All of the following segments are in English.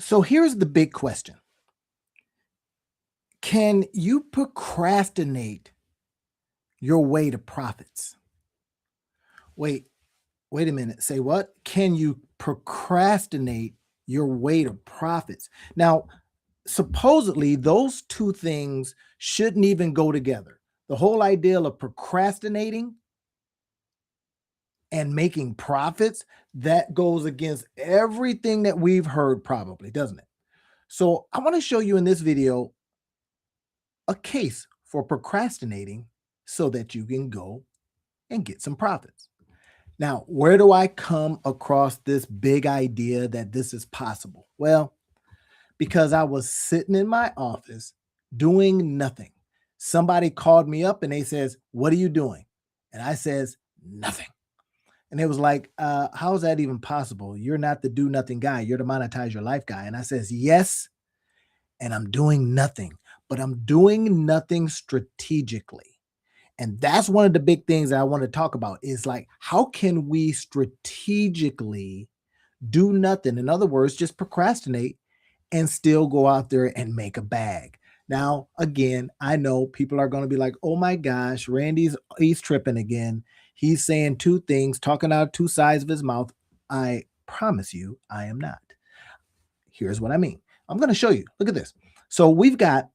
So here's the big question. Can you procrastinate your way to profits? Wait, wait a minute. Say what? Can you procrastinate your way to profits? Now, supposedly those two things shouldn't even go together. The whole idea of procrastinating and making profits, that goes against everything that we've heard probably, doesn't it? So I want to show you in this video a case for procrastinating so that you can go and get some profits. Now, where do I come across this big idea that this is possible? Well, because I was sitting in my office doing nothing. Somebody called me up and they says, "What are you doing?" And I says, "Nothing." And it was like, how is that even possible? You're not the do nothing guy. You're the monetize your life guy. And I says, yes, and I'm doing nothing, but I'm doing nothing strategically. And that's one of the big things that I want to talk about is like, how can we strategically do nothing? In other words, just procrastinate and still go out there and make a bag. Now, again, I know people are going to be like, oh my gosh, he's tripping again. He's saying two things, talking out two sides of his mouth. I promise you, I am not. Here's what I mean. I'm going to show you. Look at this. So we've got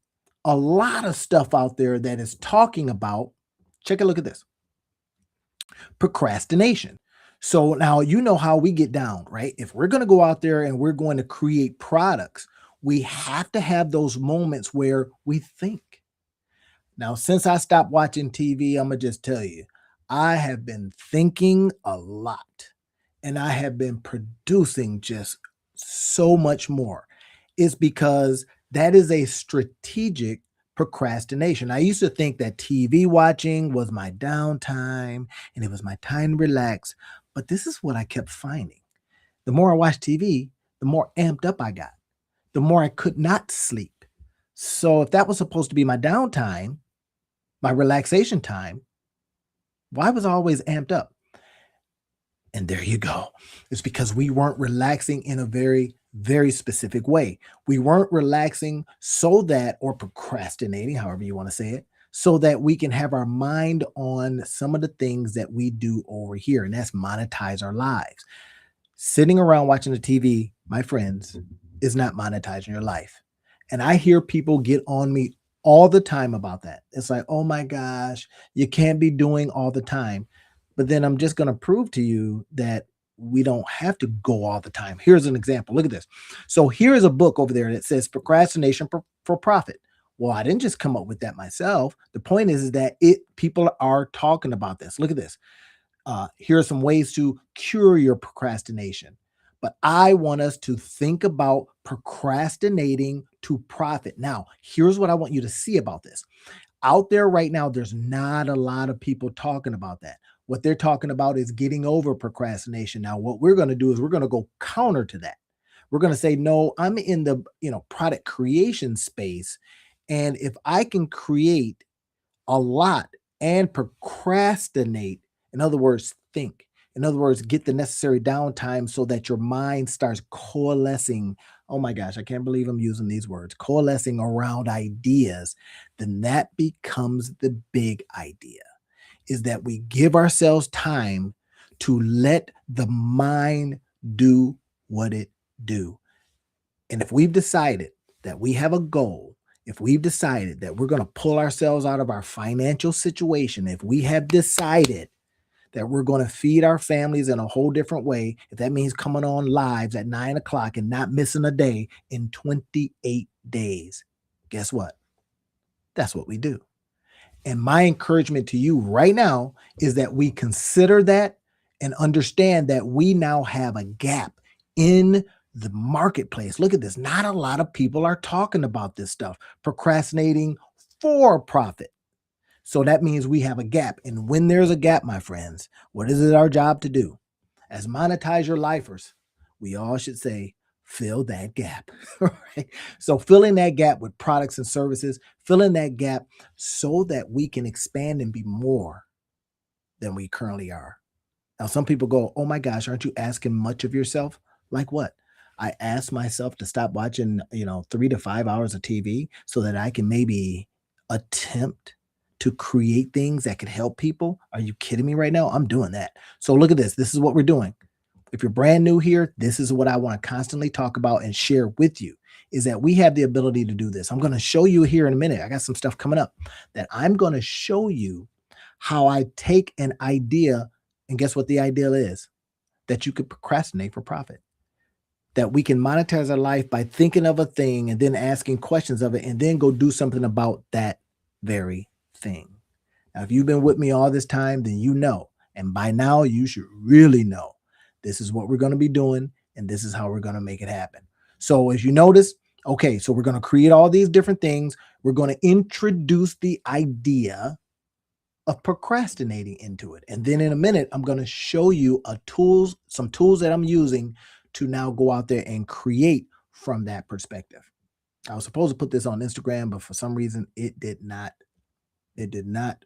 a lot of stuff out there that is talking about, check a look at this, procrastination. So now you know how we get down, right? If we're going to go out there and we're going to create products, we have to have those moments where we think. Now, since I stopped watching TV, I'm going to just tell you, I have been thinking a lot and I have been producing just so much more. It's because that is a strategic procrastination. I used to think that TV watching was my downtime and it was my time to relax. But this is what I kept finding. The more I watched TV, the more amped up I got, the more I could not sleep. So if that was supposed to be my downtime, my relaxation time, why was I always amped up? And there you go. It's because we weren't relaxing in a very, very specific way. We weren't relaxing so that, or procrastinating, however you want to say it, so that we can have our mind on some of the things that we do over here, and that's monetize our lives. Sitting around watching the TV, my friends, is not monetizing your life. And I hear people get on me all the time about that. It's like, oh my gosh, you can't be doing all the time. But then I'm just going to prove to you that we don't have to go all the time. Here's an example. Look at this. So here's a book over there that says Procrastination for Profit. Well, I didn't just come up with that myself. The point is that people are talking about this. Look at this. Here are some ways to cure your procrastination. But I want us to think about procrastinating to profit. Now, here's what I want you to see about this. Out there right now, there's not a lot of people talking about that. What they're talking about is getting over procrastination. Now, what we're going to do is we're going to go counter to that. We're going to say, no, I'm in the product creation space. And if I can create a lot and procrastinate, in other words, think. In other words, get the necessary downtime so that your mind starts coalescing. Oh my gosh, I can't believe I'm using these words. Coalescing around ideas. Then that becomes the big idea, is that we give ourselves time to let the mind do what it do. And if we've decided that we have a goal, if we've decided that we're going to pull ourselves out of our financial situation, if we have decided that we're going to feed our families in a whole different way, if that means coming on lives at 9 o'clock and not missing a day in 28 days, guess what? That's what we do. And my encouragement to you right now is that we consider that and understand that we now have a gap in the marketplace. Look at this. Not a lot of people are talking about this stuff, procrastinating for profit. So that means we have a gap. And when there's a gap, my friends, what is it our job to do? As monetize your lifers, we all should say, fill that gap. Right? So filling that gap with products and services, filling that gap so that we can expand and be more than we currently are. Now, some people go, oh my gosh, aren't you asking much of yourself? Like what? I ask myself to stop watching, 3 to 5 hours of TV so that I can maybe attempt to create things that could help people. Are you kidding me right now? I'm doing that. So look at this. This is what we're doing. If you're brand new here, this is what I want to constantly talk about and share with you is that we have the ability to do this. I'm going to show you here in a minute. I got some stuff coming up that I'm going to show you how I take an idea and guess what the ideal is? That you could procrastinate for profit. That we can monetize our life by thinking of a thing and then asking questions of it and then go do something about that very thing. Now, if you've been with me all this time, then you know. And by now, you should really know this is what we're going to be doing and this is how we're going to make it happen. So, as you notice, okay, so we're going to create all these different things. We're going to introduce the idea of procrastinating into it. And then in a minute, I'm going to show you some tools that I'm using to now go out there and create from that perspective. I was supposed to put this on Instagram, but for some reason it did not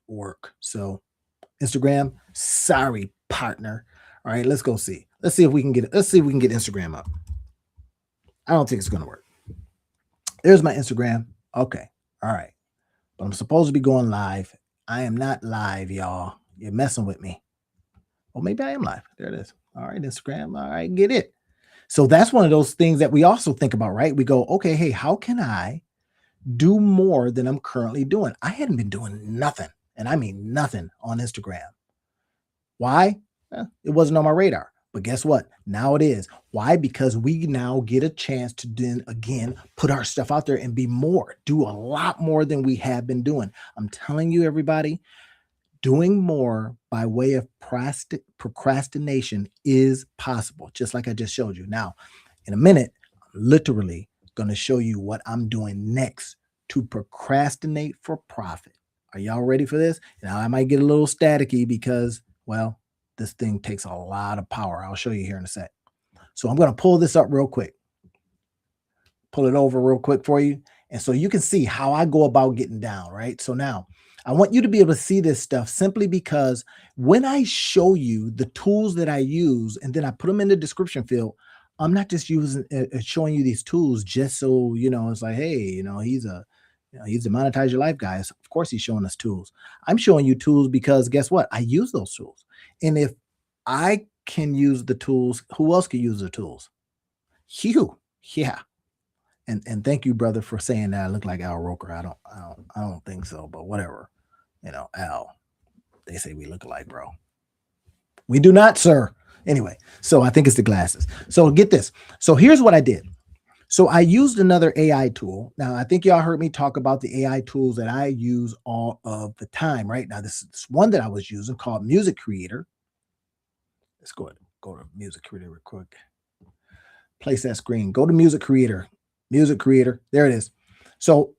work. So Instagram, sorry, partner. All right, let's go see. Let's see if we can get Instagram up. I don't think it's going to work. There's my Instagram. Okay. All right. But I'm supposed to be going live. I am not live, y'all. You're messing with me. Well, maybe I am live. There it is. All right, Instagram. All right, get it. So that's one of those things that we also think about, right? We go, okay, hey, how can I do more than I'm currently doing? I hadn't been doing nothing, and I mean nothing on Instagram. Why? It wasn't on my radar. But guess what? Now it is. Why? Because we now get a chance to then again put our stuff out there and be more, do a lot more than we have been doing. I'm telling you, everybody, doing more by way of procrastination is possible, just like I just showed you. Now, in a minute, I'm literally going to show you what I'm doing next to procrastinate for profit. Are y'all ready for this? Now, I might get a little staticky because, well, this thing takes a lot of power. I'll show you here in a sec. So I'm going to pull this up real quick. Pull it over real quick for you. And so you can see how I go about getting down, right? So now I want you to be able to see this stuff simply because when I show you the tools that I use and then I put them in the description field, I'm not just showing you these tools just so, it's like, hey, he's a monetize your life guy. So of course, he's showing us tools. I'm showing you tools because guess what? I use those tools. And if I can use the tools, who else can use the tools? You. Yeah. And thank you, brother, for saying that I look like Al Roker. I don't think so, but whatever. Al, they say we look alike, bro. We do not, sir. Anyway, so I think it's the glasses. So get this. So here's what I did. So I used another AI tool. Now, I think y'all heard me talk about the AI tools that I use all of the time, right? Now, this is one that I was using called Music Creator. Let's go to Music Creator real quick. Place that screen. Go to Music Creator. Music Creator. There it is. So,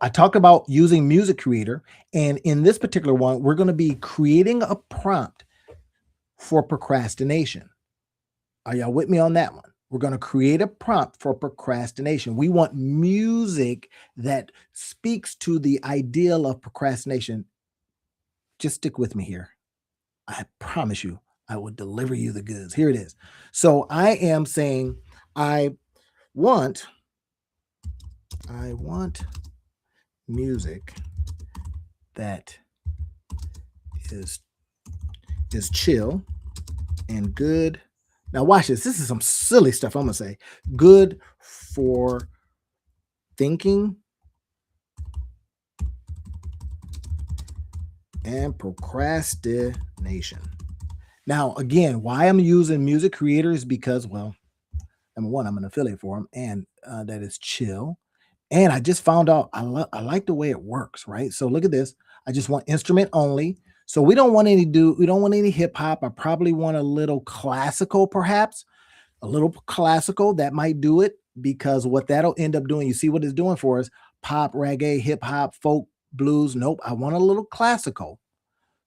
I talked about using Music Creator. And in this particular one, we're going to be creating a prompt for procrastination. Are y'all with me on that one? We're going to create a prompt for procrastination. We want music that speaks to the ideal of procrastination. Just stick with me here. I promise you, I will deliver you the goods. Here it is. So I am saying I want music that is chill and good. Now watch this. This is some silly stuff I'm going to say. Good for thinking and procrastination. Now, again, why I'm using Music Creator is because, well, number one, I'm an affiliate for them, and that is chill. And I just found out I like the way it works, right? So look at this. I just want instrument only. So we don't want any hip hop. I probably want a little classical, perhaps. A little classical that might do it because what that'll end up doing, you see what it's doing for us, pop, reggae, hip hop, folk, blues. Nope. I want a little classical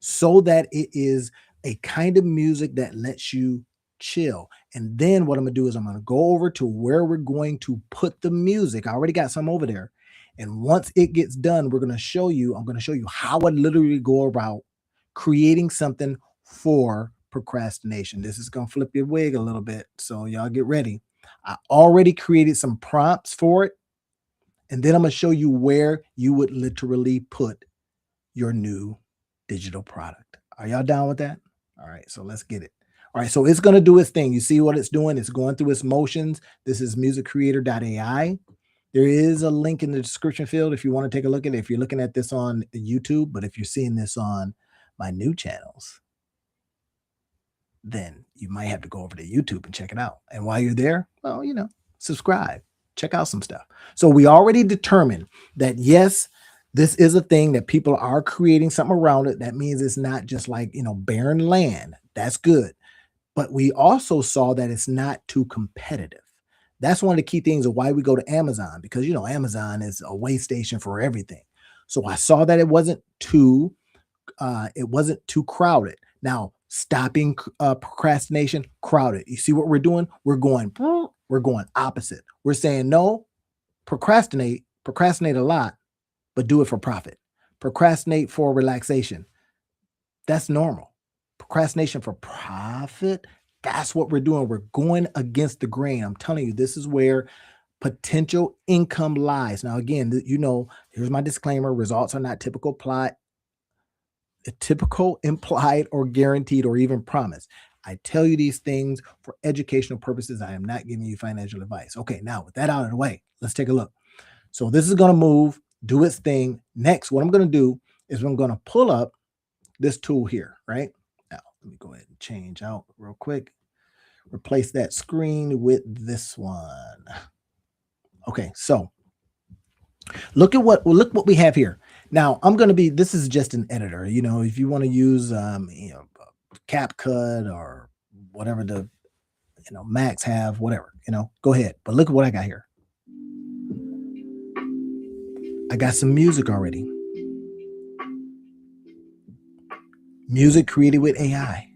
so that it is a kind of music that lets you chill. And then what I'm going to do is I'm going to go over to where we're going to put the music. I already got some over there. And once it gets done, I'm going to show you how I literally go about creating something for procrastination. This is going to flip your wig a little bit. So y'all get ready. I already created some prompts for it. And then I'm going to show you where you would literally put your new digital product. Are y'all down with that? All right, so let's get it. All right, so it's going to do its thing. You see what it's doing? It's going through its motions. This is musiccreator.ai. There is a link in the description field if you want to take a look at it, if you're looking at this on YouTube. But if you're seeing this on my new channels, then you might have to go over to YouTube and check it out. And while you're there, well, subscribe, check out some stuff. So we already determined that, yes, this is a thing that people are creating something around it. That means it's not just like, barren land. That's good. But we also saw that it's not too competitive. That's one of the key things of why we go to Amazon, because, Amazon is a way station for everything. So I saw that it wasn't too crowded. Now, stopping procrastination, crowded. You see what we're doing? We're going opposite. We're saying, no, procrastinate a lot, but do it for profit. Procrastinate for relaxation. That's normal. Procrastination for profit, that's what we're doing. We're going against the grain. I'm telling you, this is where potential income lies. Now, again, here's my disclaimer. Results are not typical, implied, or guaranteed, or even promised. I tell you these things for educational purposes. I am not giving you financial advice. Okay, now with that out of the way, let's take a look. So this is going to move, do its thing. Next, what I'm going to do is I'm going to pull up this tool here, right? Now, let me go ahead and change out real quick. Replace that screen with this one. Okay, so look what we have here. Now, this is just an editor. If you want to use CapCut or whatever the Macs have, whatever, go ahead. But look at what I got here. I got some music already. Music created with AI.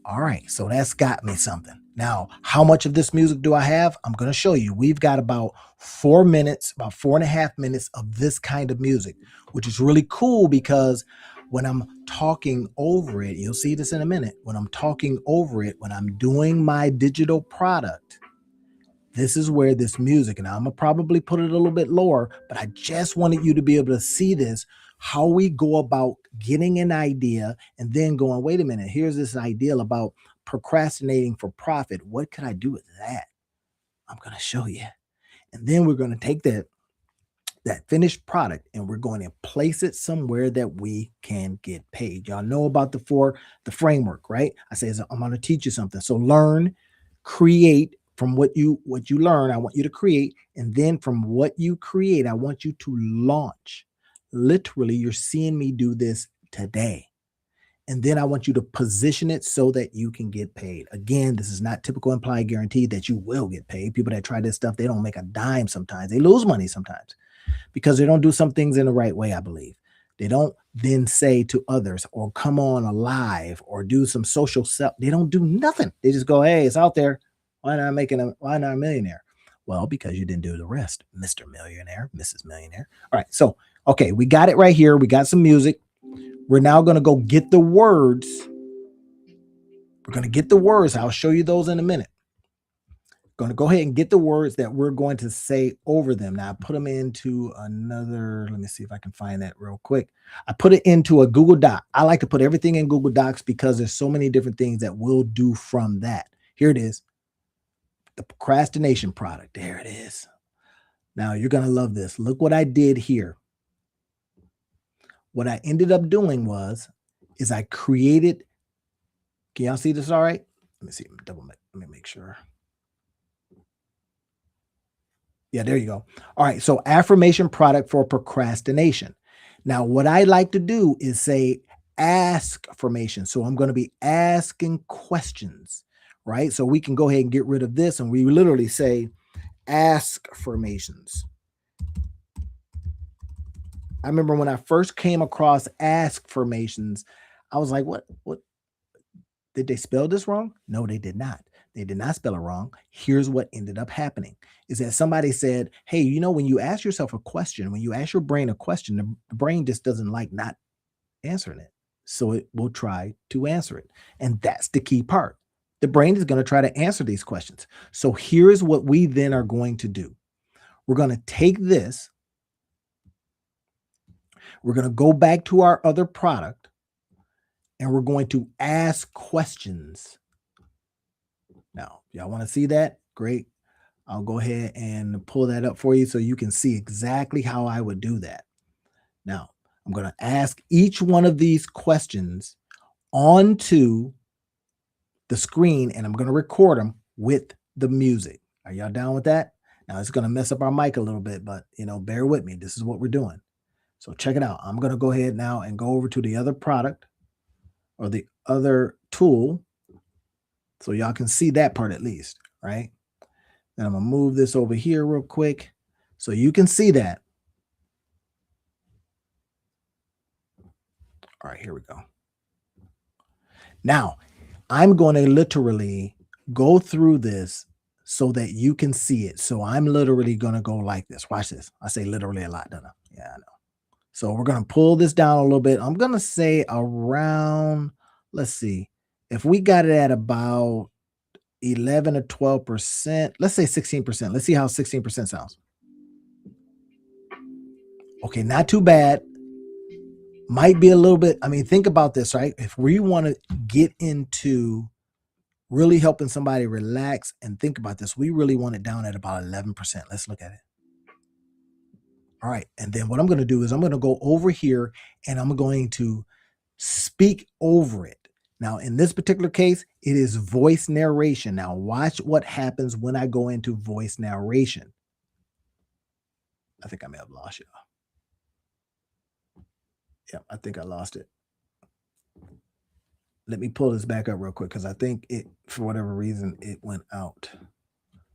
All right, so that's got me something. Now, how much of this music do I have? I'm going to show you. We've got about 4 minutes, about 4.5 minutes of this kind of music, which is really cool because when I'm talking over it, you'll see this in a minute. When I'm talking over it, when I'm doing my digital product, this is where this music, and I'm going to probably put it a little bit lower, but I just wanted you to be able to see this, how we go about getting an idea and then going, wait a minute, here's this idea about procrastinating for profit. What could I do with that? I'm going to show you. And then we're going to take that finished product and we're going to place it somewhere that we can get paid. Y'all know about the framework, right? I say, I'm going to teach you something. So learn, create. From what you learn, I want you to create. And then from what you create, I want you to launch. Literally, you're seeing me do this today. And then I want you to position it so that you can get paid. Again, this is not typical implied guarantee that you will get paid. People that try this stuff, they don't make a dime sometimes. They lose money sometimes because they don't do some things in the right way, I believe. They don't then say to others or come on a live or do some social stuff. They don't do nothing. They just go, hey, it's out there. Why not a millionaire? Well, because you didn't do the rest, Mr. Millionaire, Mrs. Millionaire. All right. So, okay, we got it right here. We got some music. We're now going to go get the words. We're going to get the words. I'll show you those in a minute. Going to go ahead and get the words that we're going to say over them. Now, I put them into another, let me see if I can find that real quick. I put it into a Google Doc. I like to put everything in Google Docs because there's so many different things that we'll do from that. Here it is. The procrastination product. There it is. Now you're going to love this. Look what I did here. What I ended up doing is I created, can y'all see this all right? Let me see, let me make sure. Yeah, there you go. All right, so affirmation product for procrastination. Now, what I like to do is say ask formation. So I'm going to be asking questions, right? So we can go ahead and get rid of this and we literally say ask formations. I remember when I first came across ask formations, I was like, what? Did they spell this wrong? No, they did not. They did not spell it wrong. Here's what ended up happening is that somebody said, hey, when you ask yourself a question, when you ask your brain a question, the brain just doesn't like not answering it. So it will try to answer it. And that's the key part. The brain is going to try to answer these questions. So here's what we then are going to do. We're going to take this, we're going to go back to our other product, and we're going to ask questions. Now, y'all want to see that? Great. I'll go ahead and pull that up for you so you can see exactly how I would do that. Now, I'm going to ask each one of these questions onto the screen, and I'm going to record them with the music. Are y'all down with that? Now, it's going to mess up our mic a little bit, but bear with me. This is what we're doing. So check it out. I'm going to go ahead now and go over to the other product or the other tool so y'all can see that part at least, right? Then I'm going to move this over here real quick so you can see that. All right, here we go. Now, I'm going to literally go through this so that you can see it. So I'm literally going to go like this. Watch this. I say literally a lot, don't I? Yeah, I know. So we're going to pull this down a little bit. I'm going to say around, let's see, if we got it at about 11 or 12%, let's say 16%. Let's see how 16% sounds. Okay, not too bad. Might be a little bit, think about this, right? If we want to get into really helping somebody relax and think about this, we really want it down at about 11%. Let's look at it. All right. And then what I'm going to do is I'm going to go over here and I'm going to speak over it. Now, in this particular case, it is voice narration. Now, watch what happens when I go into voice narration. I think I may have lost you. Yeah, I think I lost it. Let me pull this back up real quick because I think it, for whatever reason, it went out.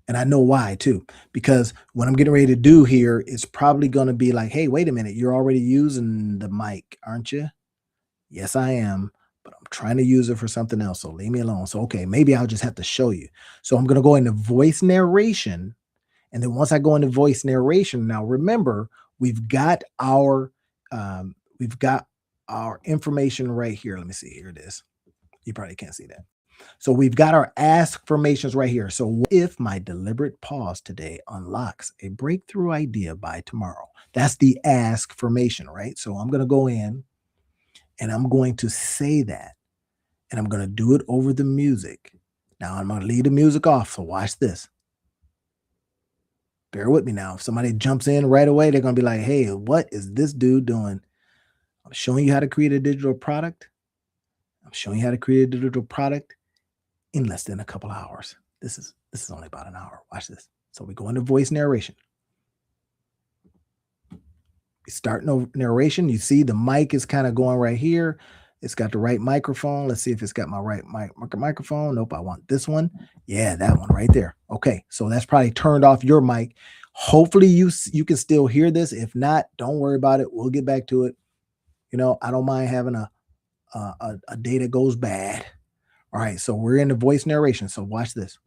And I know why too, because what I'm getting ready to do here is probably going to be like, hey, wait a minute, you're already using the mic, aren't you? Yes, I am, but I'm trying to use it for something else. So leave me alone. So, okay, maybe I'll just have to show you. So I'm going to go into voice narration. And then once I go into voice narration, now remember, we've got our information right here. Let me see. Here it is. You probably can't see that. So we've got our ask-formations right here. So what if my deliberate pause today unlocks a breakthrough idea by tomorrow? That's the ask formation, right? So I'm going to go in and I'm going to say that, and I'm going to do it over the music. Now I'm going to leave the music off. So watch this. Bear with me now. If somebody jumps in right away, they're going to be like, hey, what is this dude doing? I'm showing you how to create a digital product. I'm showing you how to create a digital product in less than a couple hours. This is only about an hour. Watch this. So we go into voice narration. We start narration. You see the mic is kind of going right here. It's got the right microphone. Let's see if it's got my right microphone. Nope, I want this one. Yeah, that one right there. Okay, so that's probably turned off your mic. Hopefully you can still hear this. If not, don't worry about it. We'll get back to it. I don't mind having a day that goes bad. All right, so we're in the voice narration. So watch this.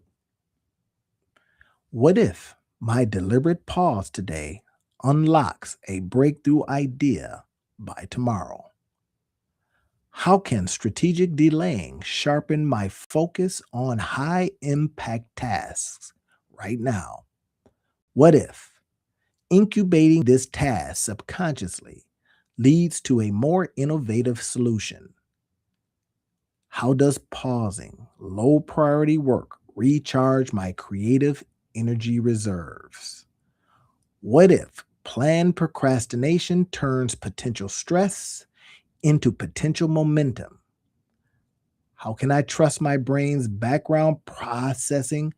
What if my deliberate pause today unlocks a breakthrough idea by tomorrow? How can strategic delaying sharpen my focus on high impact tasks right now? What if incubating this task subconsciously leads to a more innovative solution? How does pausing low priority work recharge my creative energy reserves? What if planned procrastination turns potential stress into potential momentum? How can I trust my brain's background processing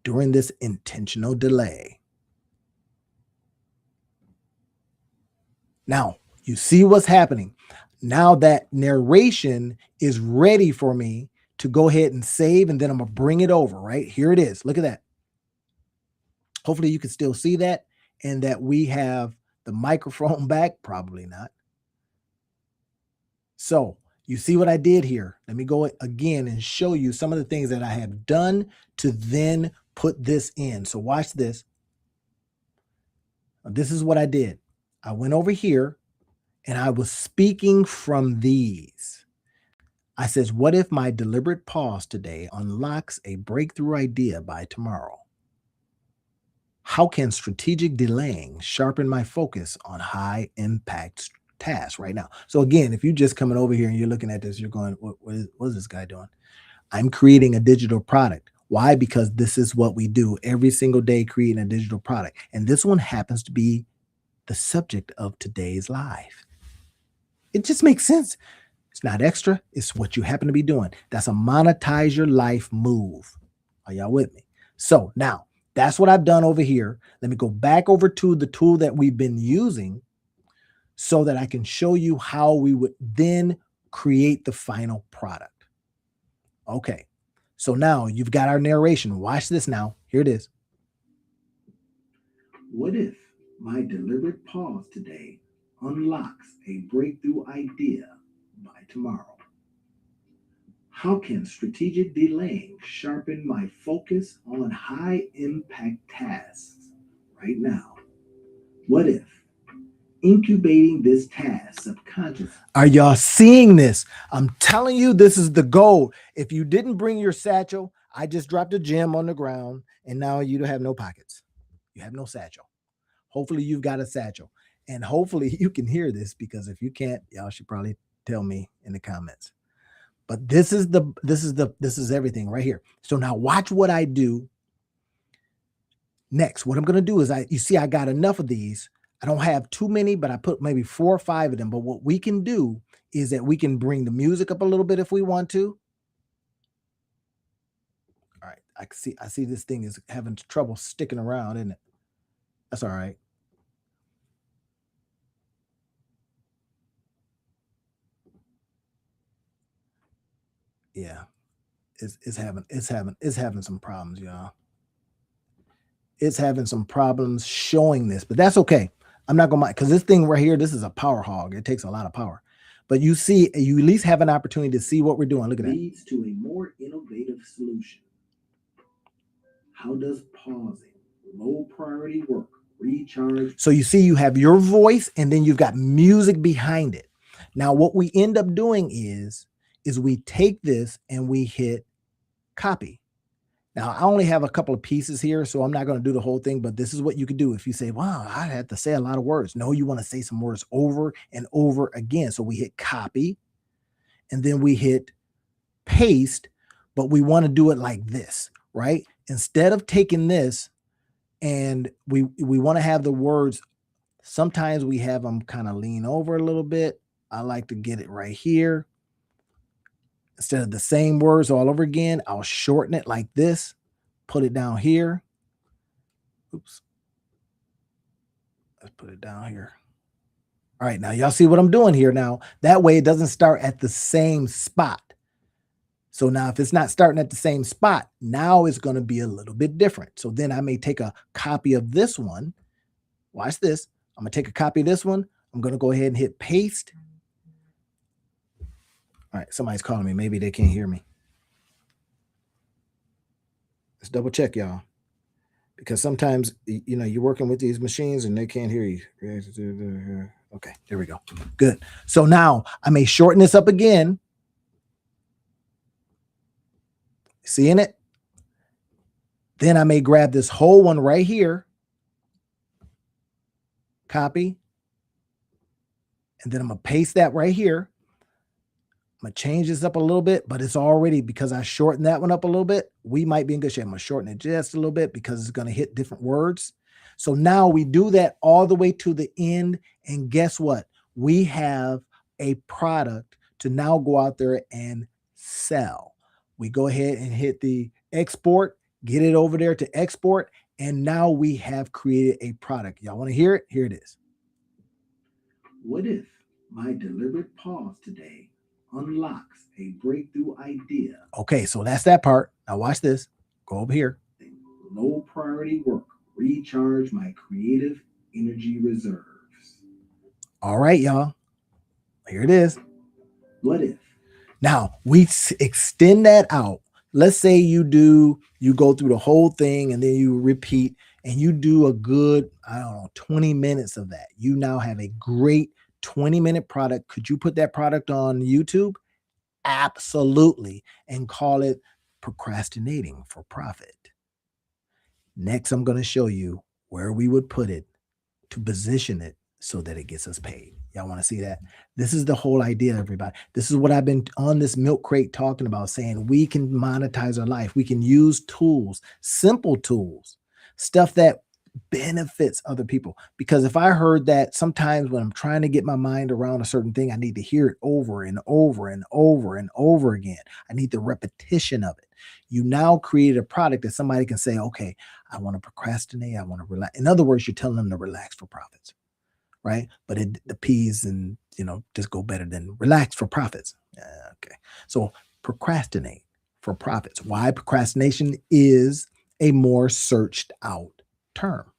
during this intentional delay? Now, you see what's happening. Now that narration is ready for me to go ahead and save, and then I'm going to bring it over, right? Here it is. Look at that. Hopefully you can still see that and that we have the microphone back. Probably not. So you see what I did here. Let me go again and show you some of the things that I have done to then put this in. So watch this. This is what I did. I went over here and I was speaking from these. I says, what if my deliberate pause today unlocks a breakthrough idea by tomorrow? How can strategic delaying sharpen my focus on high impact tasks right now? So again, if you're just coming over here and you're looking at this, you're going, what is this guy doing? I'm creating a digital product. Why? Because this is what we do every single day, creating a digital product. And this one happens to be the subject of today's live. It just makes sense. It's not extra. It's what you happen to be doing. That's a monetize your life move. Are y'all with me? So now that's what I've done over here. Let me go back over to the tool that we've been using so that I can show you how we would then create the final product. Okay. So now you've got our narration. Watch this now. Here it is. What if my deliberate pause today unlocks a breakthrough idea by tomorrow? How can strategic delaying sharpen my focus on high impact tasks right now? What if incubating this task subconsciously? Are y'all seeing this? I'm telling you, this is the goal. If you didn't bring your satchel, I just dropped a gem on the ground and now you have no pockets. You have no satchel. Hopefully you've got a satchel, and hopefully you can hear this, because if you can't, y'all should probably tell me in the comments. But this is everything right here. So now watch what I do next. What I'm going to do is you see, I got enough of these. I don't have too many, but I put maybe 4 or 5 of them. But what we can do is that we can bring the music up a little bit if we want to. All right. I see this thing is having trouble sticking around, isn't it? That's all right. Yeah. It's having some problems, y'all. It's having some problems showing this, but that's okay. I'm not gonna mind, because this thing right here, this is a power hog. It takes a lot of power. But you see, you at least have an opportunity to see what we're doing. Look at that. Leads to a more innovative solution. How does pausing low priority work recharge? So you see, you have your voice and then you've got music behind it. Now, what we end up doing is we take this and we hit copy. Now, I only have a couple of pieces here, so I'm not going to do the whole thing, but this is what you could do if you say, wow, I have to say a lot of words. No, you want to say some words over and over again. So we hit copy and then we hit paste, but we want to do it like this, right? Instead of taking this and we want to have the words, sometimes we have them kind of lean over a little bit. I like to get it right here. Instead of the same words all over again, I'll shorten it like this, put it down here. Oops. Let's put it down here. All right, now y'all see what I'm doing here now. That way it doesn't start at the same spot. So now if it's not starting at the same spot, now it's going to be a little bit different. So then I may take a copy of this one. Watch this. I'm going to take a copy of this one. I'm going to go ahead and hit paste. All right, somebody's calling me. Maybe they can't hear me. Let's double check, y'all. Because sometimes, you know, you're working with these machines and they can't hear you. Okay, there we go. Good. So now I may shorten this up again. Seeing it? Then I may grab this whole one right here. Copy. And then I'm going to paste that right here. I'm going to change this up a little bit, but it's already, because I shortened that one up a little bit, we might be in good shape. I'm going to shorten it just a little bit because it's going to hit different words. So now we do that all the way to the end. And guess what? We have a product to now go out there and sell. We go ahead and hit the export, get it over there to export. And now we have created a product. Y'all want to hear it? Here it is. What if my deliberate pause today unlocks a breakthrough idea? Okay, so that's that part. Now watch this. Go over here. Low priority work. Recharge my creative energy reserves. All right, y'all. Here it is. What if? Now we extend that out. Let's say you go through the whole thing and then you repeat and you do a good, 20 minutes of that. You now have a great 20-minute product. Could you put that product on YouTube? Absolutely. And call it procrastinating for profit. Next, I'm going to show you where we would put it to position it so that it gets us paid. Y'all want to see that? This is the whole idea, everybody. This is what I've been on this milk crate talking about, saying we can monetize our life. We can use tools, simple tools, stuff that benefits other people. Because if I heard that sometimes when I'm trying to get my mind around a certain thing, I need to hear it over and over and over and over again. I need the repetition of it. You now create a product that somebody can say, okay, I want to procrastinate. I want to relax. In other words, you're telling them to relax for profits, right? But the P's and, just go better than relax for profits. Okay. So procrastinate for profits. Why? Procrastination is a more searched out term.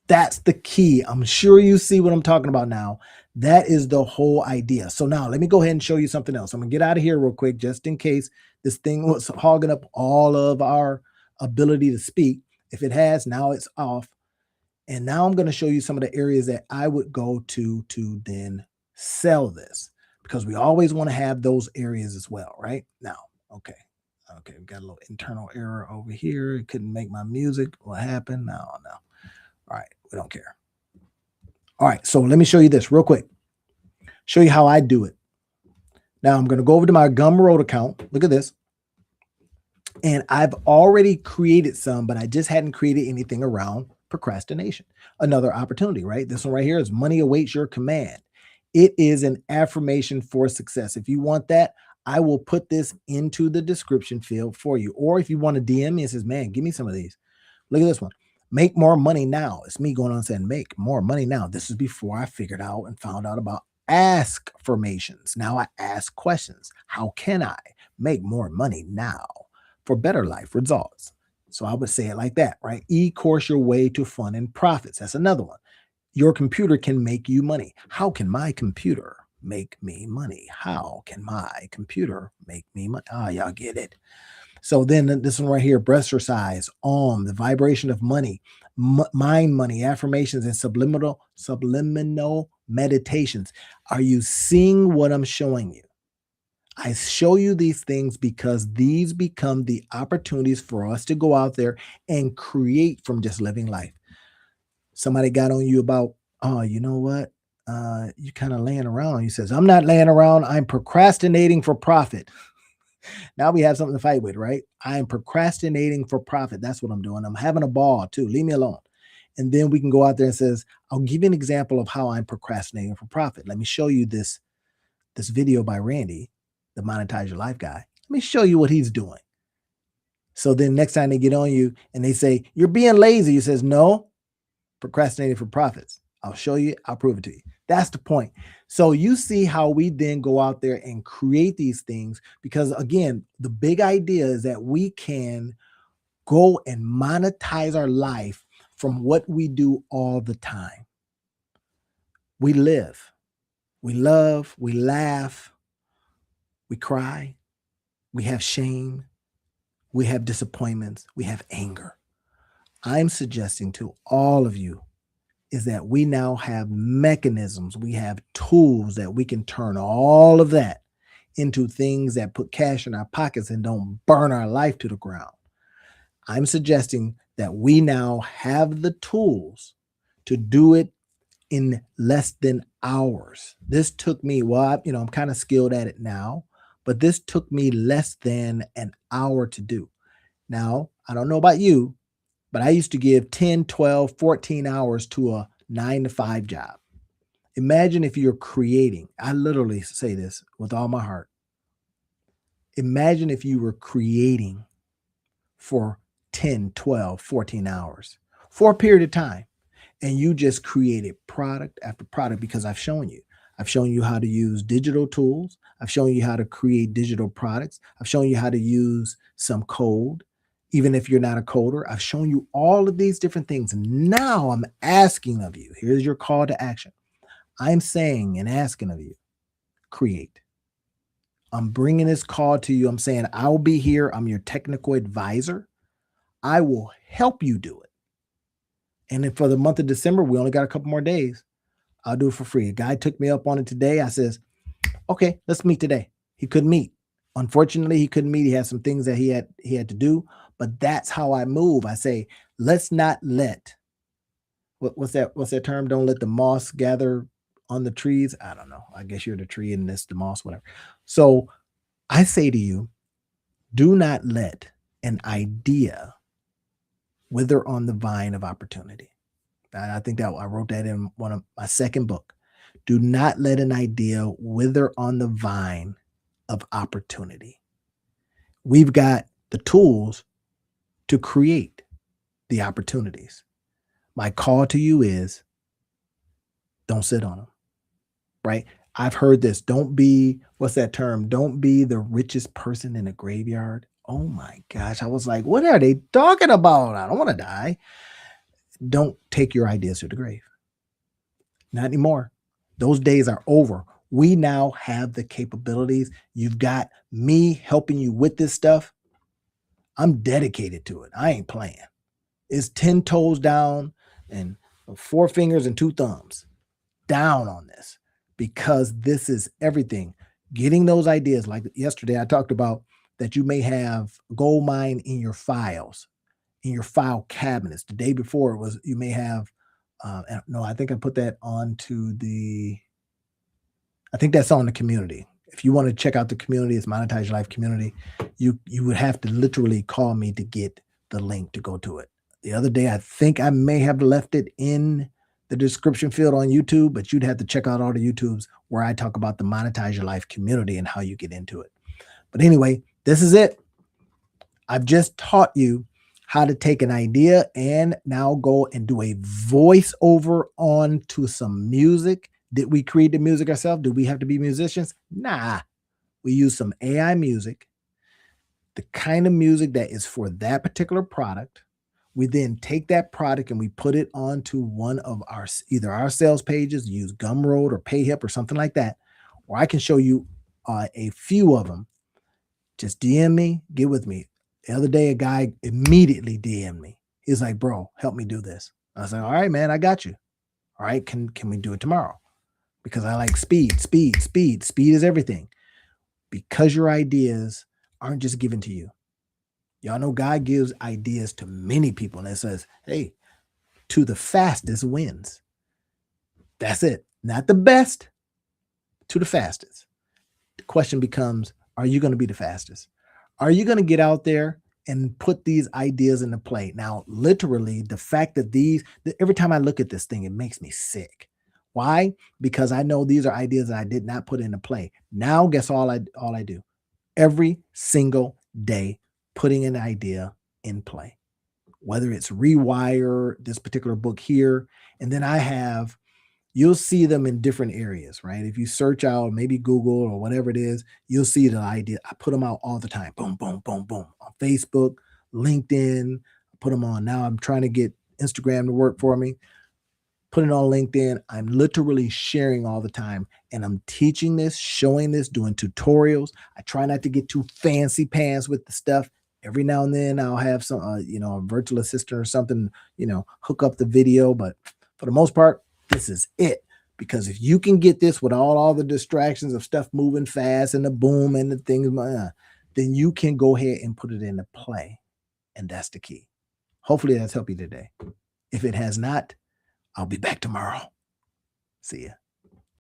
That's the key. I'm sure you see what I'm talking about now. That is the whole idea. So now let me go ahead and show you something else. I'm going to get out of here real quick, just in case this thing was hogging up all of our ability to speak. If it has, now it's off. And now I'm going to show you some of the areas that I would go to then sell this, because we always want to have those areas as well, right? Now, okay. Okay, we got a little internal error over here. It couldn't make my music. What happened? No. All right, we don't care. All right, so let me show you this real quick. Show you how I do it. Now I'm going to go over to my Gumroad account. Look at this. And I've already created some, but I just hadn't created anything around procrastination. Another opportunity, right? This one right here is money awaits your command. It is an affirmation for success. If you want that, I will put this into the description field for you. Or if you want to DM me and says, man, give me some of these. Look at this one. Make more money now. It's me going on saying make more money now. This is before I figured out and found out about ask formations. Now I ask questions. How can I make more money now for better life results? So I would say it like that, right? E-course your way to fun and profits. That's another one. Your computer can make you money. How can my computer make me money? How can my computer make me money? Y'all get it. So then this one right here, breast exercise, the vibration of money, mind money, affirmations, and subliminal meditations. Are you seeing what I'm showing you? I show you these things because these become the opportunities for us to go out there and create from just living life. Somebody got on you about, oh, you know what? You kind of laying around. He says, I'm not laying around. I'm procrastinating for profit. Now we have something to fight with, right? I am procrastinating for profit. That's what I'm doing. I'm having a ball too. Leave me alone. And then we can go out there and says, I'll give you an example of how I'm procrastinating for profit. Let me show you this video by Randy, the Monetize Your Life guy. Let me show you what he's doing. So then next time they get on you and they say, you're being lazy. He says, no, procrastinating for profits. I'll show you. I'll prove it to you. That's the point. So you see how we then go out there and create these things, because again, the big idea is that we can go and monetize our life from what we do all the time. We live, we love, we laugh, we cry, we have shame, we have disappointments, we have anger. I'm suggesting to all of you is that we now have mechanisms, we have tools that we can turn all of that into things that put cash in our pockets and don't burn our life to the ground. I'm suggesting that we now have the tools to do it in less than hours. This took me, I'm kind of skilled at it now, but this took me less than an hour to do. Now, I don't know about you, but I used to give 10, 12, 14 hours to a 9-to-5 job. Imagine if you're creating, I literally say this with all my heart. Imagine if you were creating for 10, 12, 14 hours for a period of time, and you just created product after product, because I've shown you how to use digital tools. I've shown you how to create digital products. I've shown you how to use some code. Even if you're not a coder, I've shown you all of these different things. Now I'm asking of you, here's your call to action. I'm saying and asking of you, create. I'm bringing this call to you. I'm saying, I'll be here. I'm your technical advisor. I will help you do it. And then for the month of December, we only got a couple more days. I'll do it for free. A guy took me up on it today. I says, okay, let's meet today. He couldn't meet. Unfortunately, he couldn't meet. He had some things that he had to do, but that's how I move. I say, let's not let what's that term? Don't let the moss gather on the trees. I don't know. I guess you're the tree and this the moss, whatever. So I say to you, do not let an idea wither on the vine of opportunity. And I think that I wrote that in one of my second book. Do not let an idea wither on the vine of opportunity. We've got the tools to create the opportunities. My call to you is don't sit on them, right? I've heard this. Don't be, what's that term? Don't be the richest person in a graveyard. Oh my gosh. I was like, what are they talking about? I don't want to die. Don't take your ideas to the grave. Not anymore. Those days are over. We now have the capabilities. You've got me helping you with this stuff. I'm dedicated to it. I ain't playing. It's 10 toes down and 4 fingers and 2 thumbs down on this because this is everything. Getting those ideas, like yesterday, I talked about that you may have gold mine in your files, in your file cabinets. The day before it was, you may have, no, I think I put that onto I think that's on the community. If you want to check out the community, it's Monetize Your Life Community. You would have to literally call me to get the link to go to it. The other day, I think I may have left it in the description field on YouTube, but you'd have to check out all the YouTubes where I talk about the Monetize Your Life community and how you get into it. But anyway, this is it. I've just taught you how to take an idea and now go and do a voiceover onto some music. Did we create the music ourselves? Do we have to be musicians? Nah, we use some AI music, the kind of music that is for that particular product. We then take that product and we put it onto one of our, either our sales pages, use Gumroad or PayHip or something like that, or I can show you a few of them. Just DM me, get with me. The other day, a guy immediately DM'd me. He's like, bro, help me do this. I was like, all right, man, I got you. All right, can we do it tomorrow? Because I like speed. Speed is everything. Because your ideas aren't just given to you. Y'all know God gives ideas to many people and it says, hey, to the fastest wins. That's it. Not the best, to the fastest. The question becomes, are you going to be the fastest? Are you going to get out there and put these ideas into play? Now, literally, the fact that every time I look at this thing, it makes me sick. Why? Because I know these are ideas that I did not put into play. Now, guess all I do? Every single day, putting an idea in play, whether it's Rewire, this particular book here, and then you'll see them in different areas, right? If you search out maybe Google or whatever it is, you'll see the idea. I put them out all the time. Boom, boom, boom, boom. On Facebook, LinkedIn, I put them on. Now I'm trying to get Instagram to work for me. Put it on LinkedIn. I'm literally sharing all the time. And I'm teaching this, showing this, doing tutorials. I try not to get too fancy pants with the stuff. Every now and then I'll have some, a virtual assistant or something, hook up the video. But for the most part, this is it. Because if you can get this without all the distractions of stuff moving fast and the boom and the things, then you can go ahead and put it into play. And that's the key. Hopefully that's helped you today. If it has not, I'll be back tomorrow. See ya.